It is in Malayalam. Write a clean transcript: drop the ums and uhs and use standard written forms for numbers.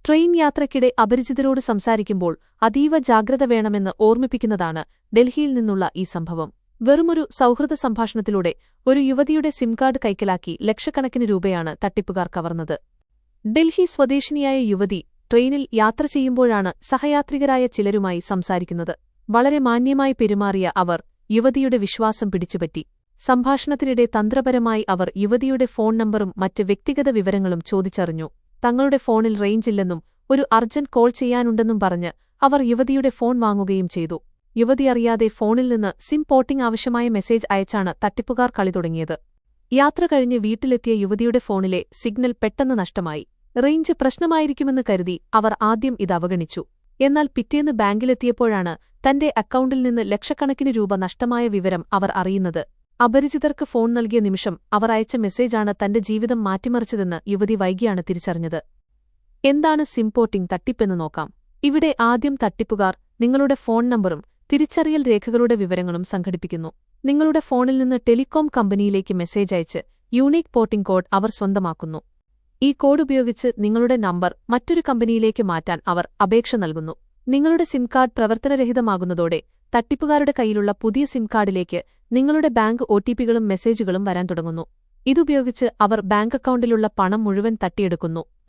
ട്രെയിൻ യാത്രയ്ക്കിടെ അപരിചിതരോട് സംസാരിക്കുമ്പോൾ അതീവ ജാഗ്രത വേണമെന്ന് ഓർമ്മിപ്പിക്കുന്നതാണ് ഡൽഹിയിൽ നിന്നുള്ള ഈ സംഭവം. വെറുമൊരു സൗഹൃദ സംഭാഷണത്തിലൂടെ ഒരു യുവതിയുടെ സിം കാർഡ് കൈക്കലാക്കി ലക്ഷക്കണക്കിന് രൂപയാണ് തട്ടിപ്പുകാർ കവർന്നത്. ഡൽഹി സ്വദേശിനിയായ യുവതി ട്രെയിനിൽ യാത്ര ചെയ്യുമ്പോഴാണ് സഹയാത്രികരായ ചിലരുമായി സംസാരിക്കുന്നത്. വളരെ മാന്യമായി പെരുമാറിയ അവർ യുവതിയുടെ വിശ്വാസം പിടിച്ചുപറ്റി. സംഭാഷണത്തിനിടെ തന്ത്രപരമായി അവർ യുവതിയുടെ ഫോൺ നമ്പറും മറ്റ് വ്യക്തിഗത വിവരങ്ങളും ചോദിച്ചറിഞ്ഞു. തങ്ങളുടെ ഫോണിൽ റേഞ്ചില്ലെന്നും ഒരു അർജന്റ് കോൾ ചെയ്യാനുണ്ടെന്നും പറഞ്ഞ് അവർ യുവതിയുടെ ഫോൺ വാങ്ങുകയും ചെയ്തു. യുവതി അറിയാതെ ഫോണിൽ നിന്ന് സിം പോർട്ടിംഗ് ആവശ്യമായ മെസ്സേജ് അയച്ചാണ് തട്ടിപ്പുകാർ കളി തുടങ്ങിയത്. യാത്ര കഴിഞ്ഞ് വീട്ടിലെത്തിയ യുവതിയുടെ ഫോണിലെ സിഗ്നൽ പെട്ടെന്ന് നഷ്ടമായി. റേഞ്ച് പ്രശ്നമായിരിക്കുമെന്ന് കരുതി അവർ ആദ്യം ഇത് അവഗണിച്ചു. എന്നാൽ പിറ്റേന്ന് ബാങ്കിലെത്തിയപ്പോഴാണ് തന്റെ അക്കൗണ്ടിൽ നിന്ന് ലക്ഷക്കണക്കിന് രൂപ നഷ്ടമായ വിവരം അവർ അറിയുന്നത്. അപരിചിതർക്ക് ഫോൺ നൽകിയ നിമിഷം അവർ അയച്ച മെസ്സേജാണ് തന്റെ ജീവിതം മാറ്റിമറിച്ചതെന്ന് യുവതി വൈകിയാണ് തിരിച്ചറിഞ്ഞത്. എന്താണ് സിം പോർട്ടിംഗ് തട്ടിപ്പെന്ന് നോക്കാം. ഇവിടെ ആദ്യം തട്ടിപ്പുകാർ നിങ്ങളുടെ ഫോൺ നമ്പറും തിരിച്ചറിയൽ രേഖകളുടെ വിവരങ്ങളും സംഘടിപ്പിക്കുന്നു. നിങ്ങളുടെ ഫോണിൽ നിന്ന് ടെലികോം കമ്പനിയിലേക്ക് മെസ്സേജ് അയച്ച് യൂണീക്ക് പോർട്ടിംഗ് കോഡ് അവർ സ്വന്തമാക്കുന്നു. ഈ കോഡ് ഉപയോഗിച്ച് നിങ്ങളുടെ നമ്പർ മറ്റൊരു കമ്പനിയിലേക്ക് മാറ്റാൻ അവർ അപേക്ഷ നൽകുന്നു. നിങ്ങളുടെ സിം കാർഡ് പ്രവർത്തനരഹിതമാകുന്നതോടെ തട്ടിപ്പുകാരുടെ കയ്യിലുള്ള പുതിയ സിം കാർഡിലേക്ക് നിങ്ങളുടെ ബാങ്ക് ഒടിപികളും മെസ്സേജുകളും വരാൻ തുടങ്ങുന്നു. ഇതുപയോഗിച്ച് അവർ ബാങ്ക് അക്കൗണ്ടിലുള്ള പണം മുഴുവൻ തട്ടിയെടുക്കുന്നു.